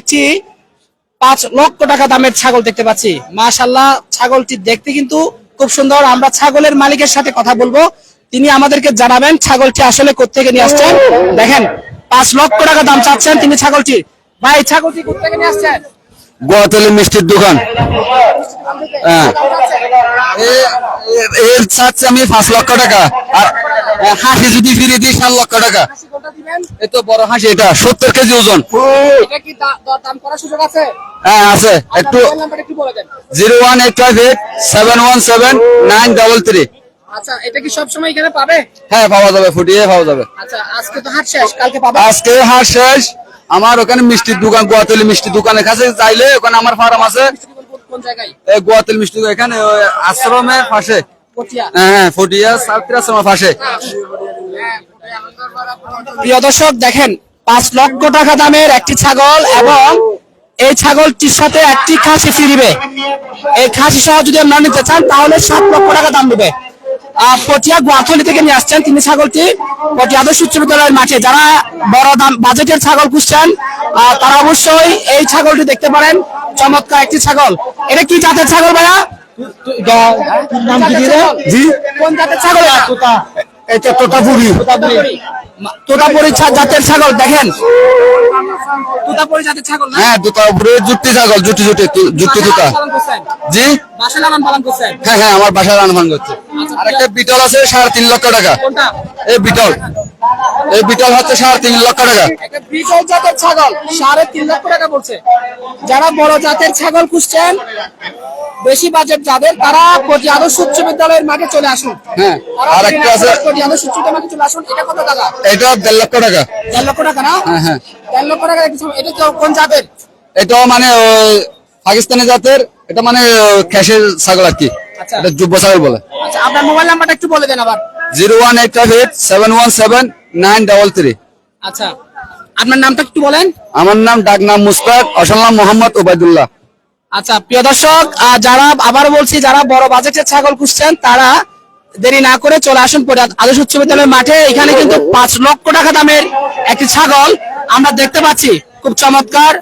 একটি 5 লক্ষ টাকা দামের ছাগল দেখতে পাচ্ছি। মাশাআল্লাহ, ছাগলটি দেখতে কিন্তু খুব সুন্দর। আমরা ছাগলের মালিকের সাথে কথা বলবো, তিনি আমাদেরকে জানাবেন ছাগলটি আসলে কোত্থেকে নিয়ে আসছেন। দেখেন 5 লক্ষ টাকা দাম চাচ্ছেন তিনি ছাগলটি। ভাই, ছাগলটি কোত্থেকে নিয়ে আসছেন? গোয়াতলি মিষ্টির দোকান। হ্যাঁ, এর চাচ্ছে আমি 5 লক্ষ টাকা, আর হাসি যদি ফিরে দিই 7 লক্ষ টাকা। এই তো বড় হাসি, এটা 70 কেজি ওজন। এটা কি দাম করার সুযোগ আছে? হ্যাঁ আছে, একটু। মোবাইল নাম্বারটা একটু বলে দেন। 01858717933। আচ্ছা, এটা কি সব সময় এখানে পাবে? হ্যাঁ, পাওয়া যাবে, ফুটিয়ে পাওয়া যাবে। আচ্ছা, আজকে তো হাট শেষ, কালকে পাবে? আজকে হাট শেষ। আমার ওখানে মিষ্টির দোকান, গোয়াতলি মিষ্টির দোকানের কাছে চাইলে ওখানে আমার ফার্ম আছে। কোন জায়গায়? এই গোয়াতলি মিষ্টি দোকান, এখানে ওই আশ্রমের পাশে। পটিয়া। হ্যাঁ, ফটিয়া সাবিত্রী আশ্রমের পাশে। প্রিয় দর্শক, দেখেন 5 লক্ষ টাকা দামের একটি ছাগল, এবং এই ছাগলটির সাথে একটি খাসি ফিরিবে। এই খাসি সহ যদি আপনারা নিতে চান তাহলে 7 লক্ষ টাকা দাম দেবে। পটিয়া গোয়াথলি থেকে নিয়ে আসছেন তিনি ছাগলটি, পটিয়া আদর্শ উচ্চ বিদ্যালয়ের মাঠে। যারা বড় দাম বাজেটের ছাগল খুঁজছেন তারা অবশ্যই এই ছাগলটি দেখতে পারেন। চমৎকার একটি ছাগল। এটা কি জাতের ছাগল ভাইয়া? জি, কোন জাতের ছাগল এটা? এটা তোতাপুরি। তোতাপুরি জাতের ছাগল। দেখেন, তোতাপুরি জাতের ছাগল না? হ্যাঁ, তোতাপুরি জুটি ছাগল, জুটি তোতা। জি, বাসায় লালন পালন করছেন? হ্যাঁ হ্যাঁ, আমার বাসায় রান্না করছে। আর একটা বিটল আছে 3.5 লক্ষ টাকা। কোনটা? এই বিটল হচ্ছে 3.5 লক্ষ টাকা। একটা বিটল জাতের ছাগল 3.5 লক্ষ টাকা বলছে। যারা বড় জাতের ছাগল খুঁজছেন, বেশি বাজেট যাদের, তারা পটিয়া আদর্শ উচ্চ বিদ্যালয়ের মাঠে চলে আসুন। হ্যাঁ, আর একটা আছে পটিয়া আদর্শ উচ্চ বিদ্যালয়ের মাঠে চলে আসুন। এটা কত টাকা? এটা 1.5 লক্ষ টাকা। 1.5 লক্ষ টাকা না? হ্যাঁ হ্যাঁ, 1.5 লক্ষ টাকা দেখছি। এটা কোন জাতের? এটাও মানে পাকিস্তানি জাতের। এটা মানে খ্যাসের ছাগল আর কি। আচ্ছা। এটা যুব ছাগল বলে। আচ্ছা, আপনার মোবাইল নাম্বারটা একটু বলে দেন আবার। 01858717933। আচ্ছা, আপনার নামটা একটু বলেন। আমার নাম ডাকনাম মুস্তাক, আসল নাম মোহাম্মদ ওবায়দুল্লাহ। আচ্ছা, প্রিয় দর্শক, যারা আবার বলছি যারা বড় বাজেটের ছাগল খুঁজছেন তারা দেরি না করে চলে আসুন পটিয়া আদর্শ উচ্চ বিদ্যালয়ের মাঠে। এখানে কিন্তু 5 লক্ষ টাকা দামের একটি ছাগল আমরা দেখতে পাচ্ছি, খুব চমৎকার।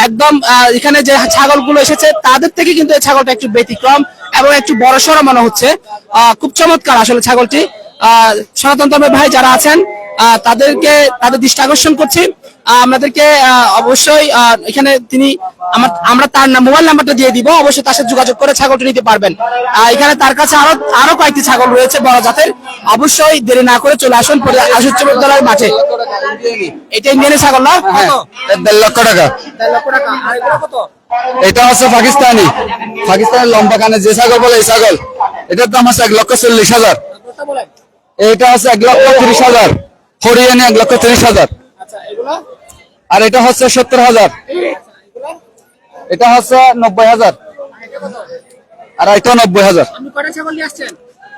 একদম এখানে যে ছাগলগুলো এসেছে তাদের থেকে কিন্তু এই ছাগলটা একটু ব্যতিক্রম এবং একটু বড়সড় মনে হচ্ছে। খুব চমৎকার আসলে ছাগলটি। সনাতন ধর্মের ভাই যারা আছেন তাদের দৃষ্টি আকর্ষণ করছি। আমাদেরকে অবশ্যই এখানে তিনি আমরা তার মোবাইল নাম্বারটা দিয়ে দিব, অবশ্যই তার সাথে যোগাযোগ করে ছাগলটি নিতে পারবেন। এখানে তার কাছে আরো কয়েকটি ছাগল রয়েছে বড় জাতের। অবশ্যই দেরি না করে চলে আসুন পটিয়া আদর্শ উচ্চ বিদ্যালয়ের মাঠে। এটা ইন্ডিয়ানি ছাগল না? হ্যাঁ, 1.5 লক্ষ টাকা। 1.5 লক্ষ টাকা। আর এগুলো কত? এটা হচ্ছে পাকিস্তানি লম্বা কানে যে ছাগল বলে, এই ছাগল। এটার দাম আছে 1,40,000। কতটা বলেন? এটা হচ্ছে 1,30,000। হরিয়ানি 1,30,000। আচ্ছা, এগুলো? আর এটা হচ্ছে 70,000। এটা হচ্ছে 90,000। আর এটা 90,000। আপনি কয়টা ছাগল নিয়ে আসছেন?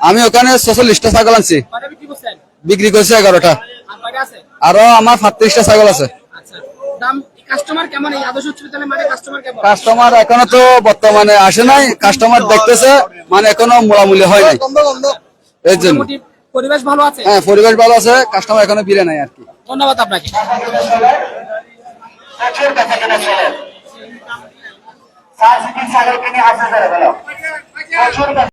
আমি ওখানে 46টা ছাগল আনছি, কয়টা বিক্রি করছেন? বিক্রি করছি 11টা। আর কয়টা আছে? আরো আমার 35টা ছাগল আছে। আচ্ছা, দাম কাস্টমার কেমন? এই আদর্শ উচ্চ বিদ্যালয়ের মাঠে কাস্টমার কেমন? কাস্টমার এখনো তো বর্তমানে আসে নাই, কাস্টমার দেখতেছে, মানে এখনো মোলামুলি হয় নাই এর জন্য। মোটামুটি পরিবেশ ভালো আছে? হ্যাঁ, পরিবেশ ভালো আছে, কাস্টমার এখনো ফিরে নাই আর কি। ধন্যবাদ আপনাকে। ছাগল কিনে আসতে